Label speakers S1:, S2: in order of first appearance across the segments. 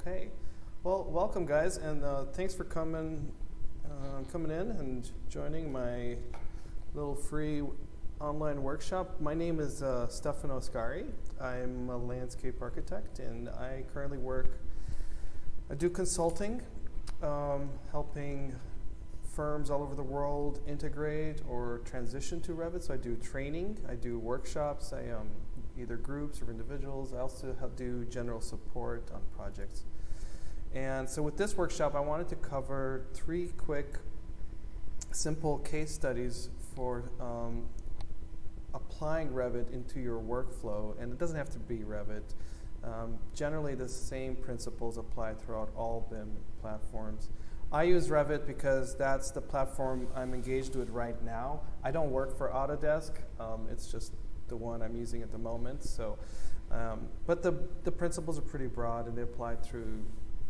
S1: Okay. Well, welcome, guys, and thanks for coming in and joining my little free online workshop. My name is Stefano Scari. I'm a landscape architect, and I currently I do consulting, helping firms all over the world integrate or transition to Revit. So I do training, I do workshops, I either groups or individuals. I also do general support on projects. And so with this workshop, I wanted to cover 3 quick, simple case studies for applying Revit into your workflow. And it doesn't have to be Revit. Generally, the same principles apply throughout all BIM platforms. I use Revit because that's the platform I'm engaged with right now. I don't work for Autodesk. It's just the one I'm using at the moment. So, but the principles are pretty broad and they apply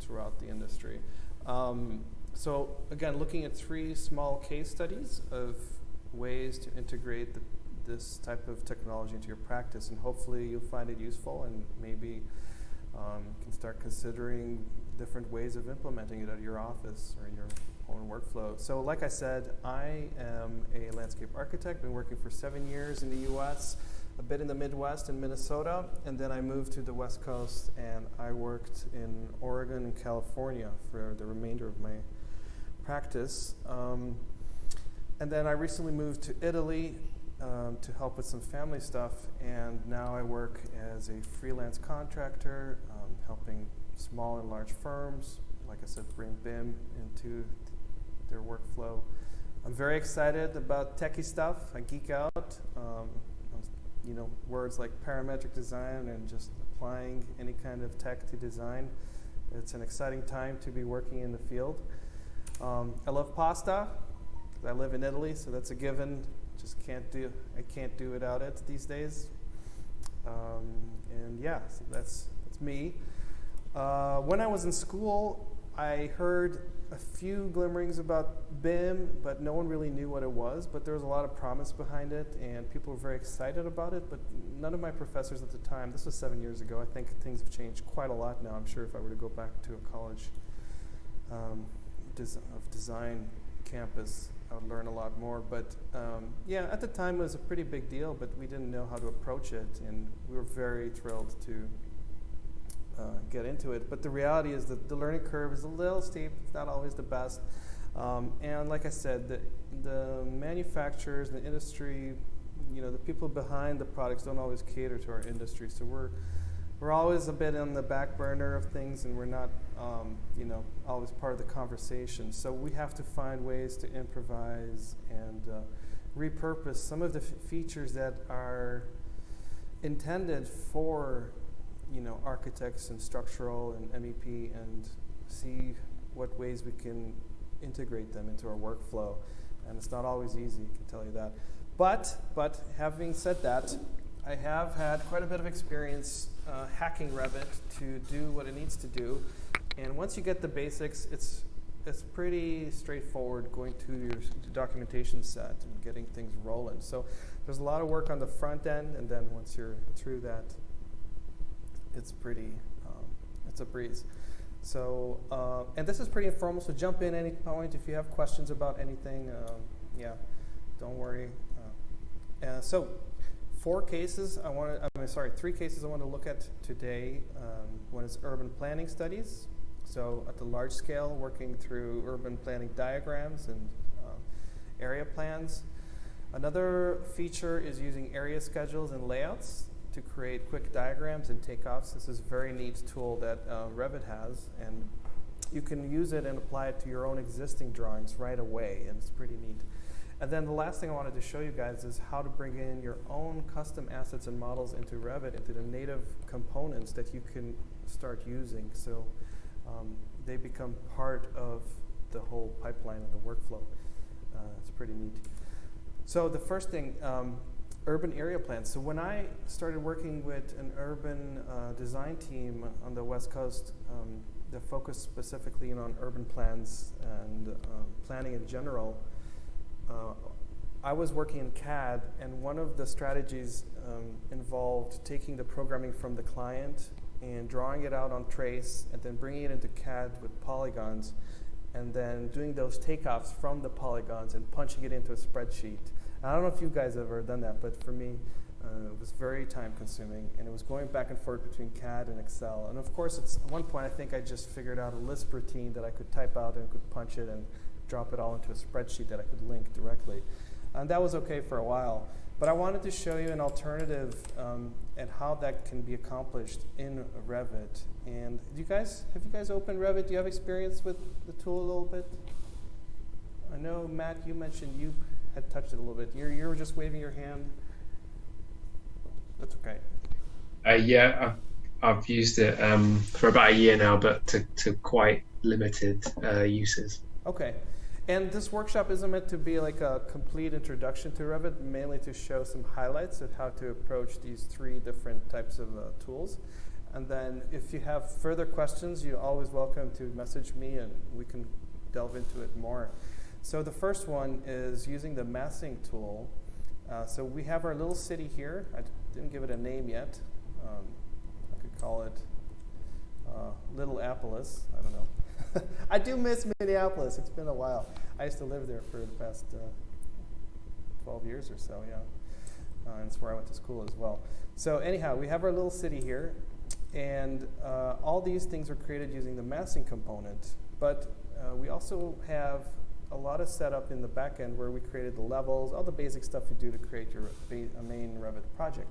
S1: throughout the industry. So again, looking at 3 small case studies of ways to integrate this type of technology into your practice, and hopefully you'll find it useful and maybe can start considering different ways of implementing it at your office or in your own workflow. So like I said, I am a landscape architect, been working for 7 years in the US, a bit in the Midwest in Minnesota, and then I moved to the West Coast and I worked in Oregon and California for the remainder of my practice. And then I recently moved to Italy to help with some family stuff, and now I work as a freelance contractor, helping small and large firms, like I said, bring BIM into their workflow. I'm very excited about techie stuff. I geek out. Words like parametric design and just applying any kind of tech to design. It's an exciting time to be working in the field. I love pasta. I live in Italy, so that's a given. I can't do without it these days. And yeah, so that's me. When I was in school, I heard a few glimmerings about BIM, but no one really knew what it was. But there was a lot of promise behind it, and people were very excited about it. But none of my professors at the time, this was 7 years ago, I think things have changed quite a lot now. I'm sure if I were to go back to a college of design campus, I would learn a lot more. But yeah, at the time it was a pretty big deal, but we didn't know how to approach it, and we were very thrilled to get into it. But the reality is that the learning curve is a little steep. It's not always the best. And like I said, the manufacturers, the industry, the people behind the products don't always cater to our industry. So we're always a bit on the back burner of things, and we're not always part of the conversation. So we have to find ways to improvise and repurpose some of the features that are intended for architects and structural and MEP, and see what ways we can integrate them into our workflow. And it's not always easy, I can tell you that. But having said that, I have had quite a bit of experience hacking Revit to do what it needs to do. And once you get the basics, it's pretty straightforward going to your documentation set and getting things rolling. So there's a lot of work on the front end, and then once you're through that, it's a breeze. So, and this is pretty informal, so jump in any point if you have questions about anything. Yeah, don't worry. So, 3 cases I want to look at today. One is urban planning studies. So at the large scale, working through urban planning diagrams and area plans. Another feature is using area schedules and layouts to create quick diagrams and takeoffs. This is a very neat tool that Revit has, and you can use it and apply it to your own existing drawings right away, and it's pretty neat. And then the last thing I wanted to show you guys is how to bring in your own custom assets and models into Revit, into the native components that you can start using. So they become part of the whole pipeline of the workflow. It's pretty neat. So the first thing, urban area plans. So when I started working with an urban design team on the West Coast that focused specifically on urban plans and planning in general, I was working in CAD, and one of the strategies involved taking the programming from the client and drawing it out on trace and then bringing it into CAD with polygons and then doing those takeoffs from the polygons and punching it into a spreadsheet. I don't know if you guys have ever done that, but for me, it was very time consuming, and it was going back and forth between CAD and Excel. And of course, at one point, I think I just figured out a Lisp routine that I could type out and could punch it and drop it all into a spreadsheet that I could link directly. And that was okay for a while. But I wanted to show you an alternative and how that can be accomplished in Revit. And have you guys opened Revit? Do you have experience with the tool a little bit? I know, Matt, you mentioned you had touched it a little bit. You were just waving your hand. That's okay.
S2: Yeah, I've used it for about a year now, but to quite limited uses.
S1: Okay. And this workshop isn't meant to be like a complete introduction to Revit, mainly to show some highlights of how to approach these 3 different types of tools. And then if you have further questions, you're always welcome to message me and we can delve into it more. So the first one is using the massing tool. So we have our little city here. I didn't give it a name yet. I could call it Little Appolis. I don't know. I do miss Minneapolis. It's been a while. I used to live there for the past 12 years or so, yeah. And it's where I went to school as well. So anyhow, we have our little city here. And all these things are created using the massing component. But we also have a lot of setup in the back end where we created the levels, all the basic stuff you do to create your main Revit project.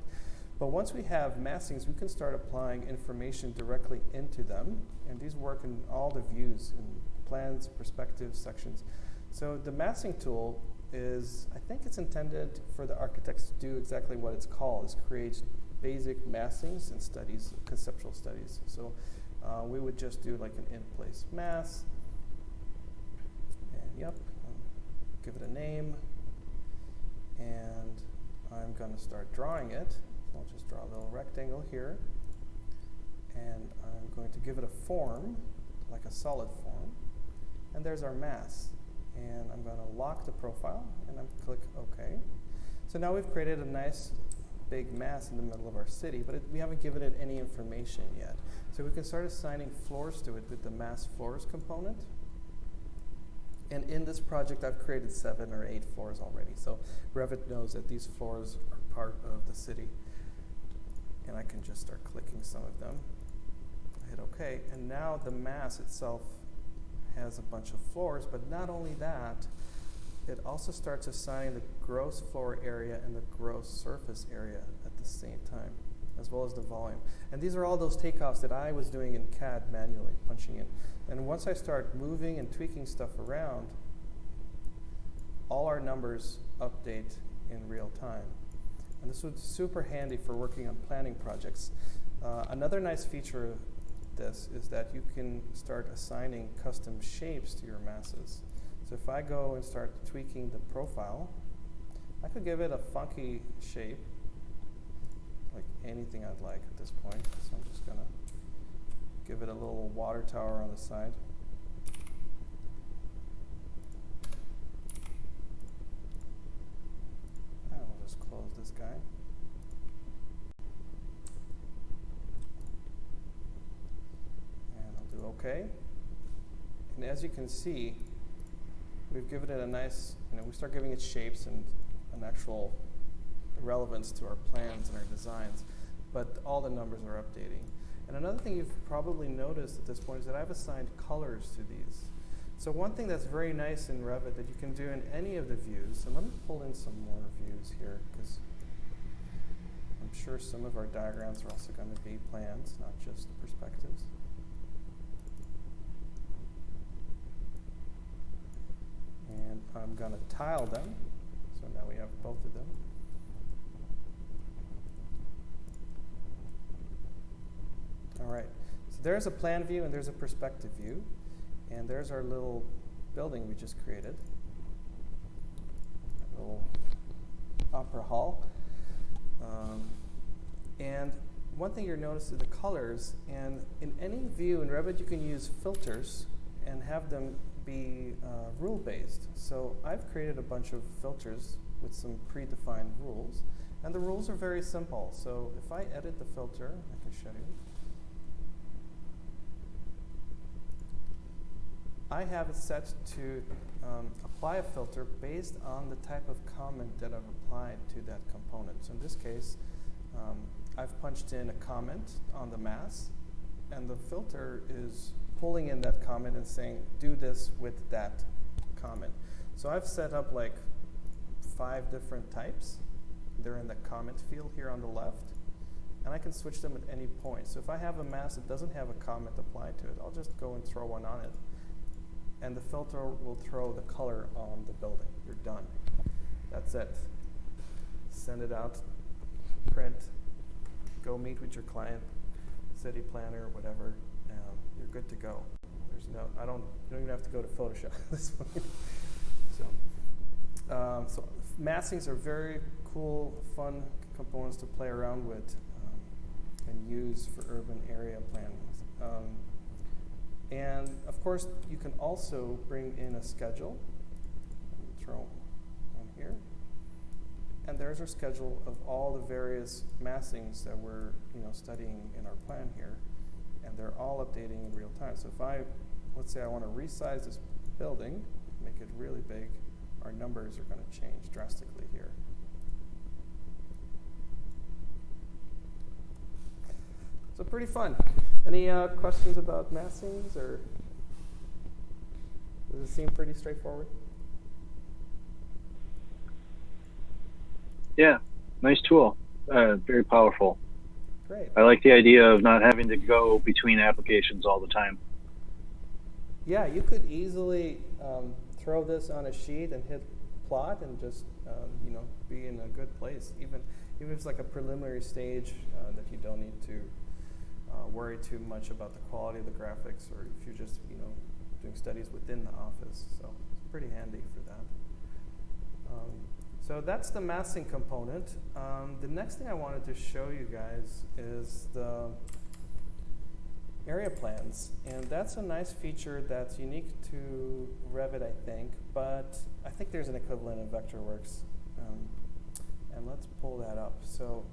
S1: But once we have massings, we can start applying information directly into them. And these work in all the views, in plans, perspectives, sections. So the massing tool is, I think it's intended for the architects to do exactly what it's called, is create basic massings and studies, conceptual studies. So we would just do like an in-place mass. And yep, give it a name. And I'm going to start drawing it. I'll just draw a little rectangle here. And I'm going to give it a form, like a solid form. And there's our mass. And I'm going to lock the profile, and I'm click OK. So now we've created a nice big mass in the middle of our city, but we haven't given it any information yet. So we can start assigning floors to it with the mass floors component. And in this project, I've created 7 or 8 floors already. So Revit knows that these floors are part of the city. And I can just start clicking some of them. I hit OK. And now the mass itself has a bunch of floors. But not only that, it also starts assigning the gross floor area and the gross surface area at the same time, as well as the volume. And these are all those takeoffs that I was doing in CAD manually, punching in. And once I start moving and tweaking stuff around, all our numbers update in real time. And this was super handy for working on planning projects. Another nice feature of this is that you can start assigning custom shapes to your masses. So if I go and start tweaking the profile, I could give it a funky shape, like anything I'd like at this point. So I'm just going to give it a little water tower on the side. And we'll just close this guy. And I'll do OK. And as you can see, we've given it a nice, we start giving it shapes and an actual relevance to our plans and our designs, but all the numbers are updating. And another thing you've probably noticed at this point is that I've assigned colors to these. So one thing that's very nice in Revit that you can do in any of the views, and let me pull in some more views here, because I'm sure some of our diagrams are also going to be plans, not just perspectives. And I'm going to tile them. So now we have both of them. All right. So there's a plan view and there's a perspective view. And there's our little building we just created. A little opera hall. And one thing you'll notice is the colors. And in any view in Revit, you can use filters and have them be rule-based. So I've created a bunch of filters with some predefined rules. And the rules are very simple. So if I edit the filter, I can show you. I have it set to apply a filter based on the type of comment that I've applied to that component. So in this case, I've punched in a comment on the mass, and the filter is pulling in that comment and saying, do this with that comment. So I've set up like 5 different types. They're in the comment field here on the left, and I can switch them at any point. So if I have a mass that doesn't have a comment applied to it, I'll just go and throw one on it, and the filter will throw the color on the building. You're done. That's it. Send it out, print, go meet with your client, city planner, whatever. You're good to go. There's no, you don't even have to go to Photoshop at this point. So massings are very cool, fun components to play around with and use for urban area planning. And of course, you can also bring in a schedule. Throw on here. And there's our schedule of all the various massings that we're studying in our plan here. And they're all updating in real time. So if let's say I want to resize this building, make it really big, our numbers are going to change drastically here. So pretty fun. Any questions about massings, or does it seem pretty straightforward?
S3: Yeah, nice tool. Very powerful.
S1: Great.
S3: I like the idea of not having to go between applications all the time.
S1: Yeah, you could easily throw this on a sheet and hit plot and just be in a good place. Even if it's like a preliminary stage that you don't need to worry too much about the quality of the graphics, or if you're just doing studies within the office. So it's pretty handy for that. So that's the massing component. The next thing I wanted to show you guys is the area plans. And that's a nice feature that's unique to Revit, I think. But I think there's an equivalent in Vectorworks. And let's pull that up. So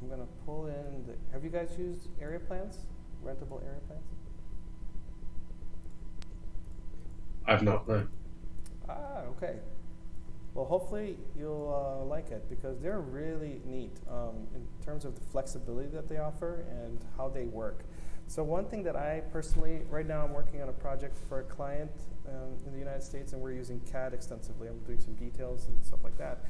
S1: I'm going to pull in have you guys used area plans? Rentable area plans?
S2: I've not, no.
S1: Ah, okay. Well, hopefully you'll like it, because they're really neat in terms of the flexibility that they offer and how they work. So one thing that I personally, right now I'm working on a project for a client in the United States, and we're using CAD extensively. I'm doing some details and stuff like that.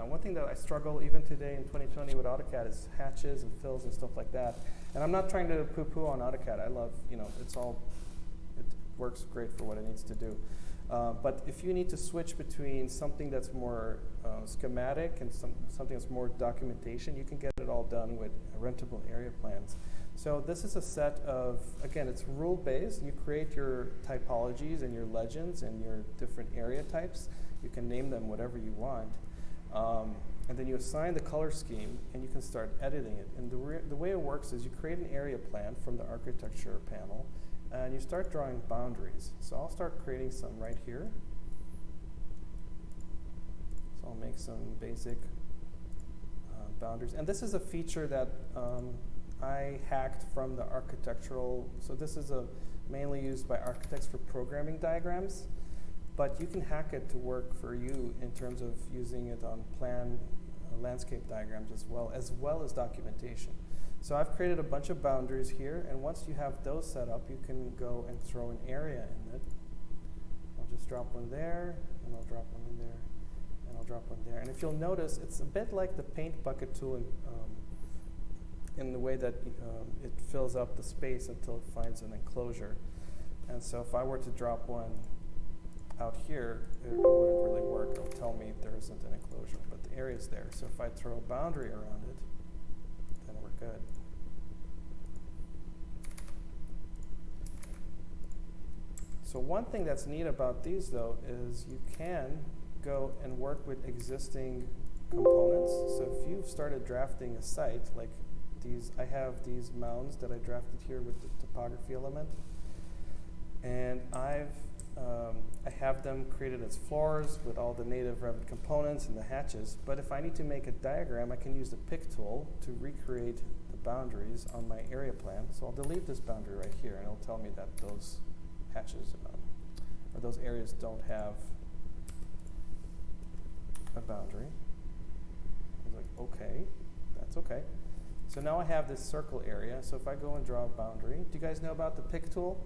S1: One thing that I struggle even today in 2020 with AutoCAD is hatches and fills and stuff like that. And I'm not trying to poo-poo on AutoCAD. I love, it works great for what it needs to do. But if you need to switch between something that's more schematic and something that's more documentation, you can get it all done with rentable area plans. So this is a set of, again, it's rule-based. You create your typologies and your legends and your different area types. You can name them whatever you want. And then you assign the color scheme, and you can start editing it. And the way it works is you create an area plan from the architecture panel, and you start drawing boundaries. So I'll start creating some right here. So I'll make some basic boundaries. And this is a feature that I hacked from the architectural. So this is mainly used by architects for programming diagrams. But you can hack it to work for you in terms of using it on plan landscape diagrams as well as documentation. So I've created a bunch of boundaries here, and once you have those set up, you can go and throw an area in it. I'll just drop one there, and I'll drop one in there, and I'll drop one there. And if you'll notice, it's a bit like the paint bucket tool in the way that it fills up the space until it finds an enclosure. And so if I were to drop one out here, it wouldn't really work. It'll tell me there isn't an enclosure, but the area's there. So if I throw a boundary around it, then we're good. So one thing that's neat about these, though, is you can go and work with existing components. So if you've started drafting a site, like these, I have these mounds that I drafted here with the topography element, and I have them created as floors with all the native Revit components and the hatches. But if I need to make a diagram, I can use the pick tool to recreate the boundaries on my area plan. So I'll delete this boundary right here, and it'll tell me that those hatches but those areas don't have a boundary. I was like, okay, that's okay. So now I have this circle area. So if I go and draw a boundary, do you guys know about the pick tool?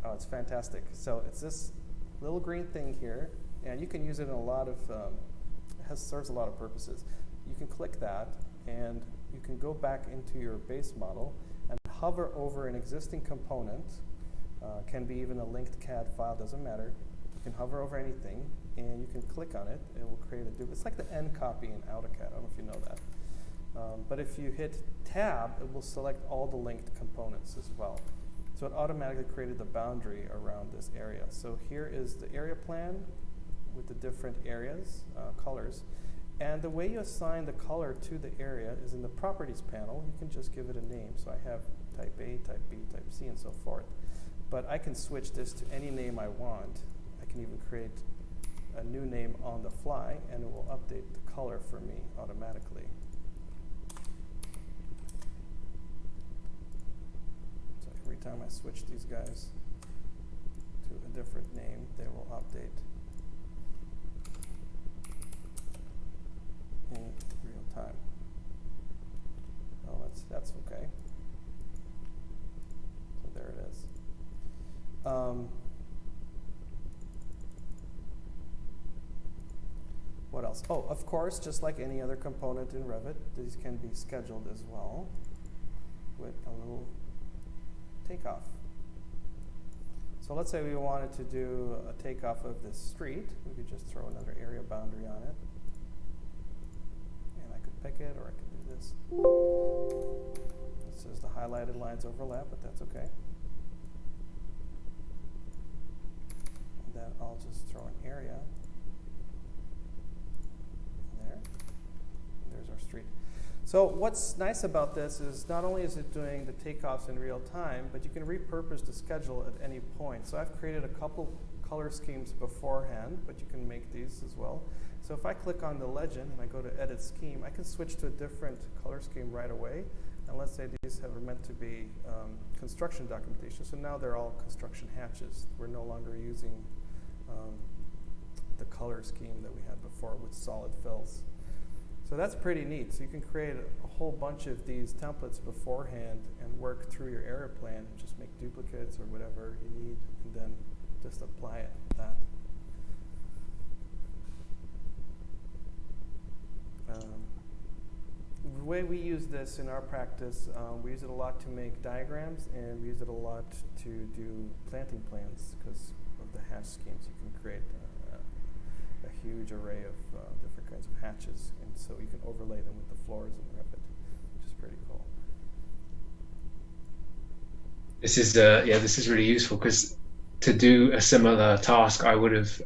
S1: Oh, it's fantastic. So it's this little green thing here, and you can use it in a lot of, serves a lot of purposes. You can click that, and you can go back into your base model and hover over an existing component. Can be even a linked CAD file, doesn't matter. You can hover over anything, and you can click on it. It will create a duplicate. It's like the end copy in AutoCAD. I don't know if you know that. But if you hit Tab, it will select all the linked components as well. So it automatically created the boundary around this area. So here is the area plan with the different areas, colors. And the way you assign the color to the area is in the Properties panel. You can just give it a name. So I have type A, type B, type C, and so forth. But I can switch this to any name I want. I can even create a new name on the fly, and it will update the color for me automatically. So every time I switch these guys to a different name, they will update in real time. Oh, that's okay. So there it is. What else? Oh, of course, just like any other component in Revit, these can be scheduled as well with a little takeoff. So let's say we wanted to do a takeoff of this street. We could just throw another area boundary on it. And I could pick it, or I could do this. It says the highlighted lines overlap, but that's okay. And then I'll just throw an area in there. And there's our street. So what's nice about this is not only is it doing the takeoffs in real time, but you can repurpose the schedule at any point. So I've created a couple color schemes beforehand, but you can make these as well. So if I click on the legend and I go to Edit Scheme, I can switch to a different color scheme right away. And let's say these are meant to be construction documentation. So now they're all construction hatches. We're no longer using the color scheme that we had before with solid fills. So that's pretty neat. So you can create a whole bunch of these templates beforehand and work through your area plan, just make duplicates or whatever you need, and then just apply it with that. The way we use this in our practice, we use it a lot to make diagrams, and we use it a lot to do planting plans because of the hatch schemes. You can create a huge array of different kinds of hatches, and so you can overlay them with the floors in Revit, which is pretty cool.
S2: This is this is really useful because to do a similar task, I would have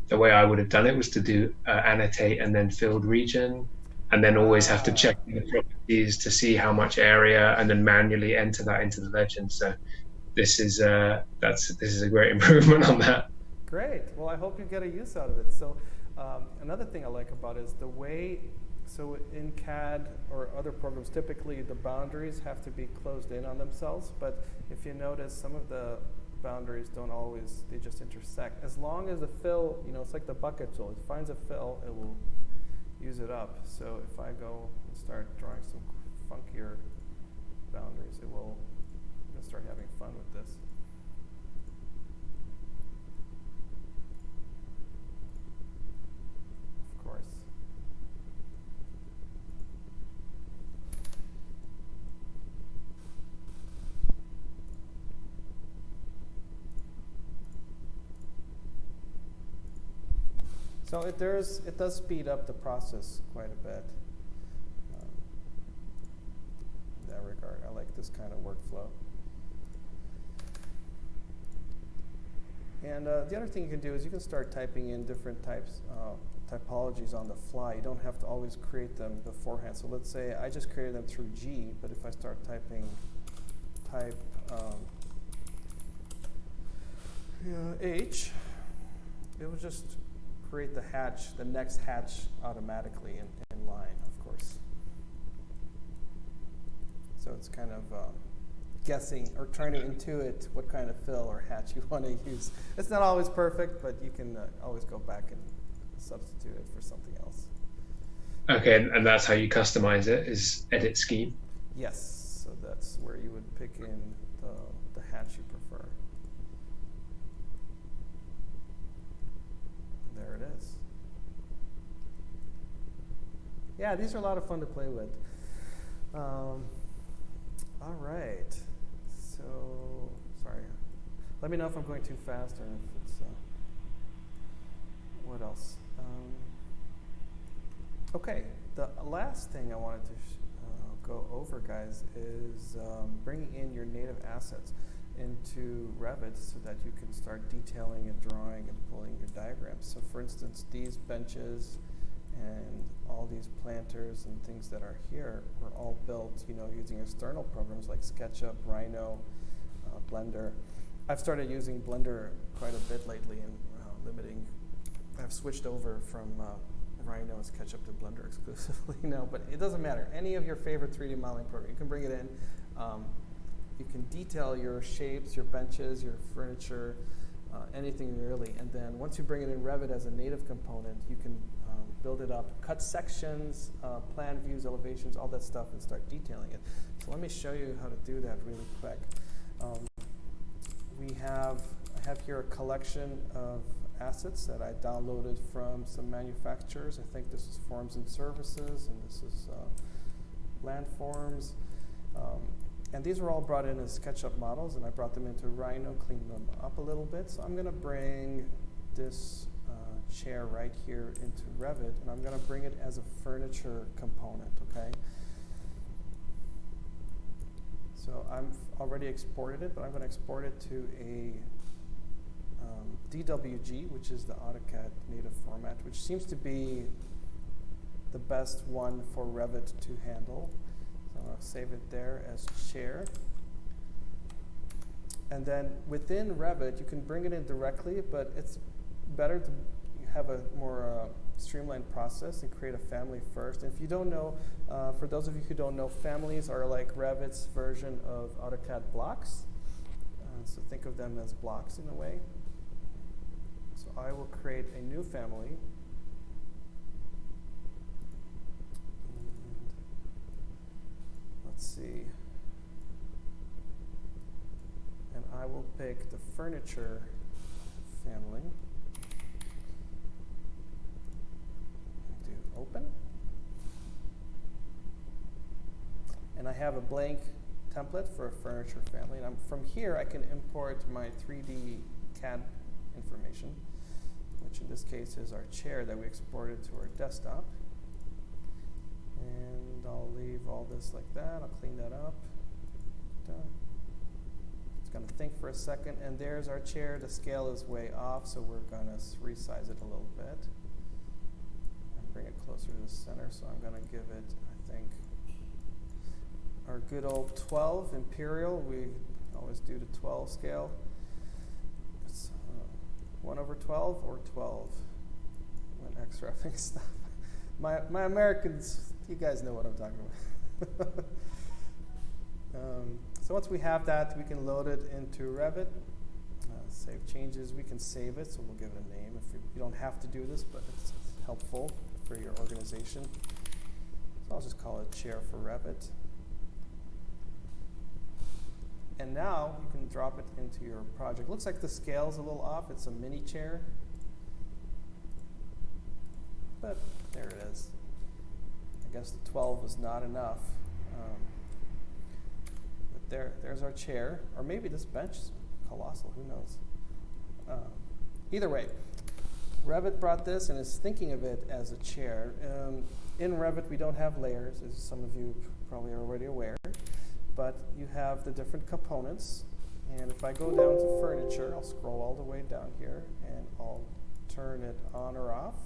S2: the way I would have done it was to do annotate and then filled region, and then always have to check the properties to see how much area, and then manually enter that into the legend. So this is this is a great improvement on that.
S1: Great. Well, I hope you get a use out of it. So another thing I like about it is the way, so in CAD or other programs, typically the boundaries have to be closed in on themselves. But if you notice, some of the boundaries don't always, they just intersect. As long as the fill, it's like the bucket tool. It finds a fill, it will use it up. So if I go and start drawing some funkier boundaries, it will start having fun with this. So it does speed up the process quite a bit in that regard. I like this kind of workflow. And the other thing you can do is you can start typing in different typologies on the fly. You don't have to always create them beforehand. So let's say I just created them through G, but if I start typing type H, it will just create the next hatch automatically in line, of course. So it's kind of guessing or trying to intuit what kind of fill or hatch you want to use. It's not always perfect, but you can always go back and substitute it for something else.
S2: Okay, and that's how you customize it, is edit scheme.
S1: Yes, so that's where you would pick in the hatch you prefer. There it is. Yeah, these are a lot of fun to play with. All right. So, sorry. Let me know if I'm going too fast or if it's. What else? Okay. The last thing I wanted to go over, guys, is bringing in your native assets into Revit so that you can start detailing and drawing and pulling your diagrams. So, for instance, these benches and all these planters and things that are here were all built, using external programs like SketchUp, Rhino, Blender. I've started using Blender quite a bit lately and I've switched over from Rhino and SketchUp to Blender exclusively now, but it doesn't matter. Any of your favorite 3D modeling program, you can bring it in. You can detail your shapes, your benches, your furniture, anything really. And then once you bring it in Revit as a native component, you can build it up, cut sections, plan views, elevations, all that stuff, and start detailing it. So let me show you how to do that really quick. I have here a collection of assets that I downloaded from some manufacturers. I think this is Forms and Services, and this is Landforms. And these were all brought in as SketchUp models, and I brought them into Rhino, cleaned them up a little bit. So I'm going to bring this chair right here into Revit, and I'm going to bring it as a furniture component, okay? So I've already exported it, but I'm going to export it to a DWG, which is the AutoCAD native format, which seems to be the best one for Revit to handle. So I'm going to save it there as chair. And then within Revit, you can bring it in directly, but it's better to have a more streamlined process and create a family first. And if you don't know, for those of you who don't know, families are like Revit's version of AutoCAD blocks. So think of them as blocks in a way. So I will create a new family. And let's see. And I will pick the furniture family. Do open. And I have a blank template for a furniture family. And from here, I can import my 3D CAD information, which in this case is our chair that we exported to our desktop. And I'll leave all this like that. I'll clean that up. Done. It's going to think for a second. And there's our chair. The scale is way off, so we're going to resize it a little bit and bring it closer to the center. So I'm going to give it, I think, our good old 12 imperial. We always do the 12 scale. It's 1/12 or 12 when X-roughing stuff. My Americans, you guys know what I'm talking about. So once we have that, we can load it into Revit. Save changes, we can save it, so we'll give it a name. You don't have to do this, but it's helpful for your organization. So I'll just call it chair for Revit. And now you can drop it into your project. Looks like the scale's a little off. It's a mini chair. But there it is. I guess the 12 was not enough. But there's our chair. Or maybe this bench is colossal. Who knows? Either way, Revit brought this and is thinking of it as a chair. In Revit, we don't have layers, as some of you probably are already aware. But you have the different components, and if I go down to furniture, I'll scroll all the way down here, and I'll turn it on or off.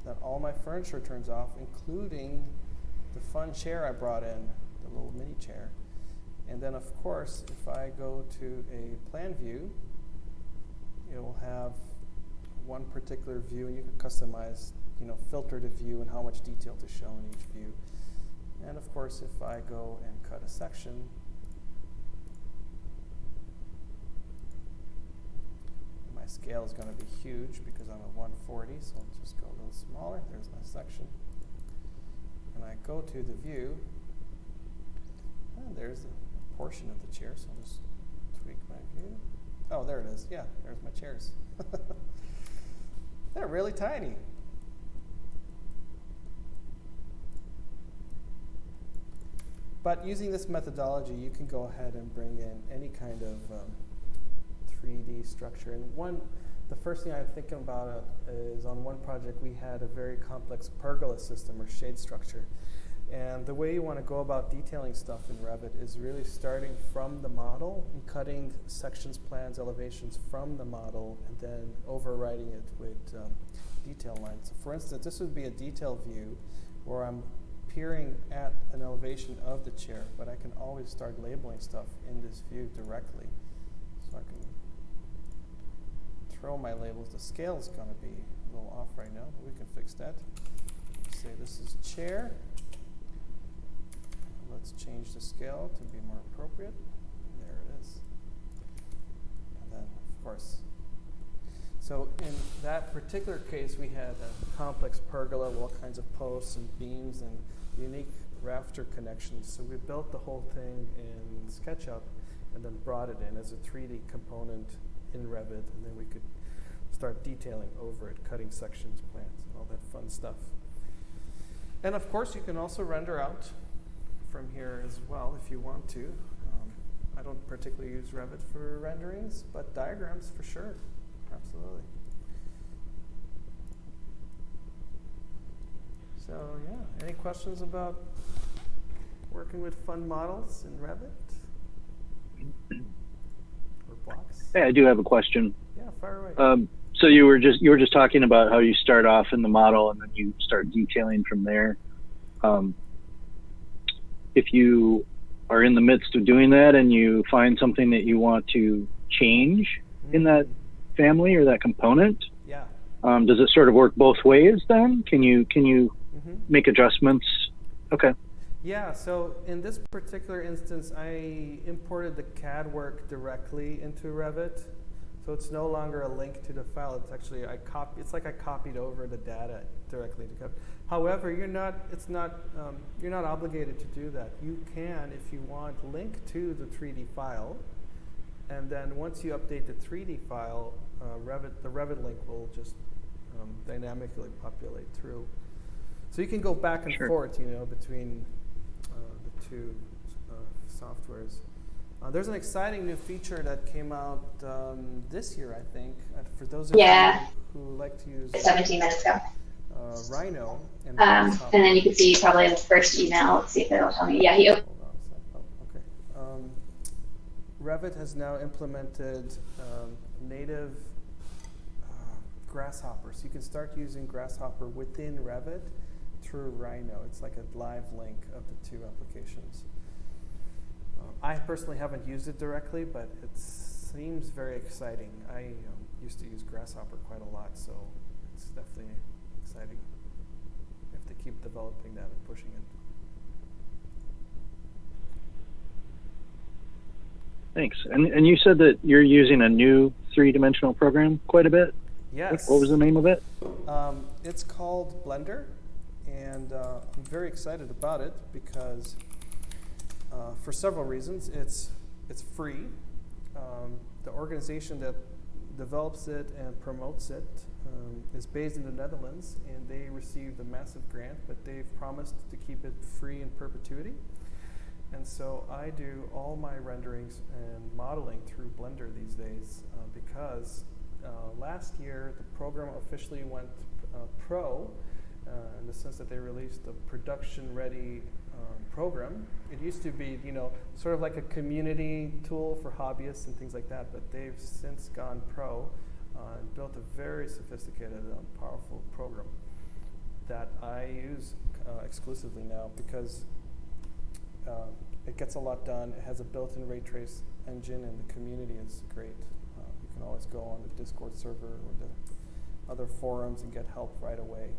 S1: Then all my furniture turns off, including the fun chair I brought in, the little mini chair. And then, of course, if I go to a plan view, it will have one particular view, and you can customize, filter the view and how much detail to show in each view. And of course, if I go and cut a section, scale is going to be huge because I'm at 140, so I'll just go a little smaller. There's my section. And I go to the view, and there's a portion of the chair, so I'll just tweak my view. Oh, there it is. Yeah, there's my chairs. They're really tiny. But using this methodology, you can go ahead and bring in any kind of 3D structure. And the first thing I'm thinking about is on one project we had a very complex pergola system or shade structure. And the way you want to go about detailing stuff in Revit is really starting from the model and cutting sections, plans, elevations from the model, and then overriding it with detail lines. So for instance, this would be a detail view where I'm peering at an elevation of the chair, but I can always start labeling stuff in this view directly. So I can throw my labels. The scale is going to be a little off right now, but we can fix that. Say this is chair. Let's change the scale to be more appropriate. There it is. And then, of course, so in that particular case, we had a complex pergola with all kinds of posts and beams and unique rafter connections. So we built the whole thing in SketchUp and then brought it in as a 3D component in Revit, and then we could start detailing over it, cutting sections, plans, and all that fun stuff. And of course, you can also render out from here as well if you want to. I don't particularly use Revit for renderings, but diagrams for sure. Absolutely. So yeah, any questions about working with fun models in Revit or blocks?
S3: Hey, I do have a question.
S1: Yeah, fire away.
S3: So you were just talking about how you start off in the model and then you start detailing from there. If you are in the midst of doing that and you find something that you want to change in that family or that component,
S1: yeah.
S3: Does it sort of work both ways then? Can you make adjustments? Okay.
S1: Yeah, so in this particular instance, I imported the CAD work directly into Revit. So it's no longer a link to the file. It's actually it's like I copied over the data directly to code. However, you're not obligated to do that. You can, if you want, link to the 3D file, and then once you update the 3D file, the Revit link will just dynamically populate through. So you can go back and forth, between the two softwares. There's an exciting new feature that came out this year, I think, for those of you who like to use
S4: 17 minutes ago.
S1: Rhino. And
S4: then you can see probably the first email. Let's see if it'll tell me. Yeah,
S1: hold on a sec. Oh, okay. Revit has now implemented native Grasshopper. So you can start using Grasshopper within Revit through Rhino. It's like a live link of the two applications. I personally haven't used it directly, but it seems very exciting. I used to use Grasshopper quite a lot, so it's definitely exciting. You have to keep developing that and pushing it.
S3: Thanks. And you said that you're using a new three-dimensional program quite a bit?
S1: Yes.
S3: What was the name of it?
S1: It's called Blender, and I'm very excited about it because for several reasons. It's free. The organization that develops it and promotes it is based in the Netherlands, and they received a massive grant, but they've promised to keep it free in perpetuity. And so I do all my renderings and modeling through Blender these days because last year the program officially went pro in the sense that they released a production-ready program. It used to be, sort of like a community tool for hobbyists and things like that, but they've since gone pro and built a very sophisticated, powerful program that I use exclusively now because it gets a lot done. It has a built-in ray trace engine, and the community is great. You can always go on the Discord server or the other forums and get help right away.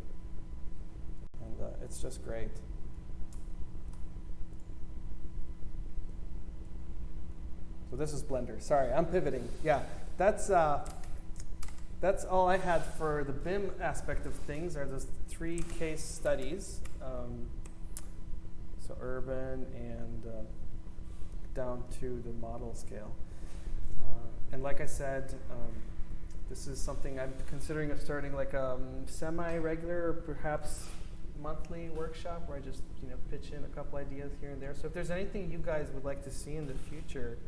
S1: And it's just great. So this is Blender. Sorry, I'm pivoting. Yeah, that's that's all I had for the BIM aspect of things. Are those 3 case studies, so urban and down to the model scale. And like I said, this is something I'm considering of starting like a semi-regular or perhaps monthly workshop where I just pitch in a couple ideas here and there. So if there's anything you guys would like to see in the future,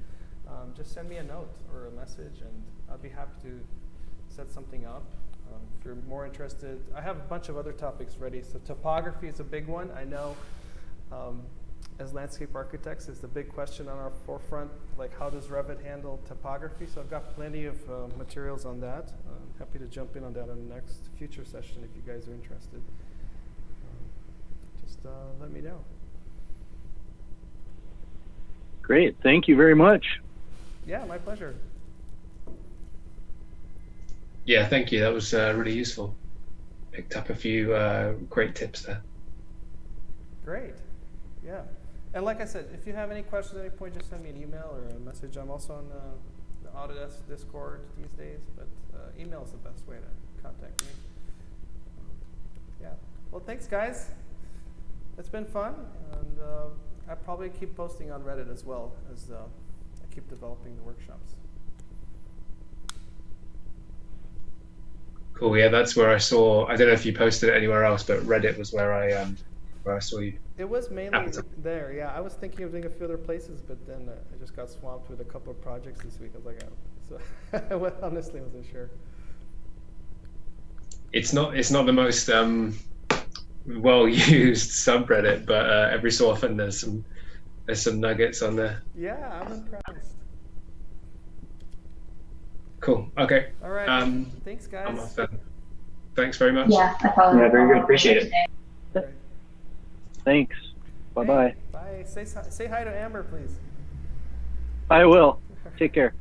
S1: just send me a note or a message, and I'll be happy to set something up. If you're more interested, I have a bunch of other topics ready. So topography is a big one. I know as landscape architects, it's the big question on our forefront, like how does Revit handle topography? So I've got plenty of materials on that. I'm happy to jump in on that on the next future session if you guys are interested. Just let me know.
S3: Great. Thank you very much.
S1: Yeah, my pleasure.
S2: Yeah, thank you. That was really useful. Picked up a few great tips there.
S1: Great. Yeah. And like I said, if you have any questions at any point, just send me an email or a message. I'm also on the Autodesk Discord these days, but email is the best way to contact me. Yeah. Well, thanks, guys. It's been fun, and I'll probably keep posting on Reddit as well as I keep developing the workshops.
S2: Cool. Yeah, that's where I saw. I don't know if you posted it anywhere else, but Reddit was where I saw you.
S1: It was mainly there. Yeah, I was thinking of doing a few other places, but then I just got swamped with a couple of projects this week. I was like, oh. So I honestly wasn't sure.
S2: It's not the most well-used subreddit, but every so often there's some nuggets on there.
S1: Yeah, I'm impressed.
S2: Cool. Okay.
S1: All right. Thanks, guys.
S2: I'm off then. Thanks very much.
S4: Yeah, I probably.
S3: Yeah, very good. Appreciate it.
S1: Right.
S3: Thanks. Bye-bye.
S1: Hey, bye. Say hi to Amber, please.
S3: I will. Take care.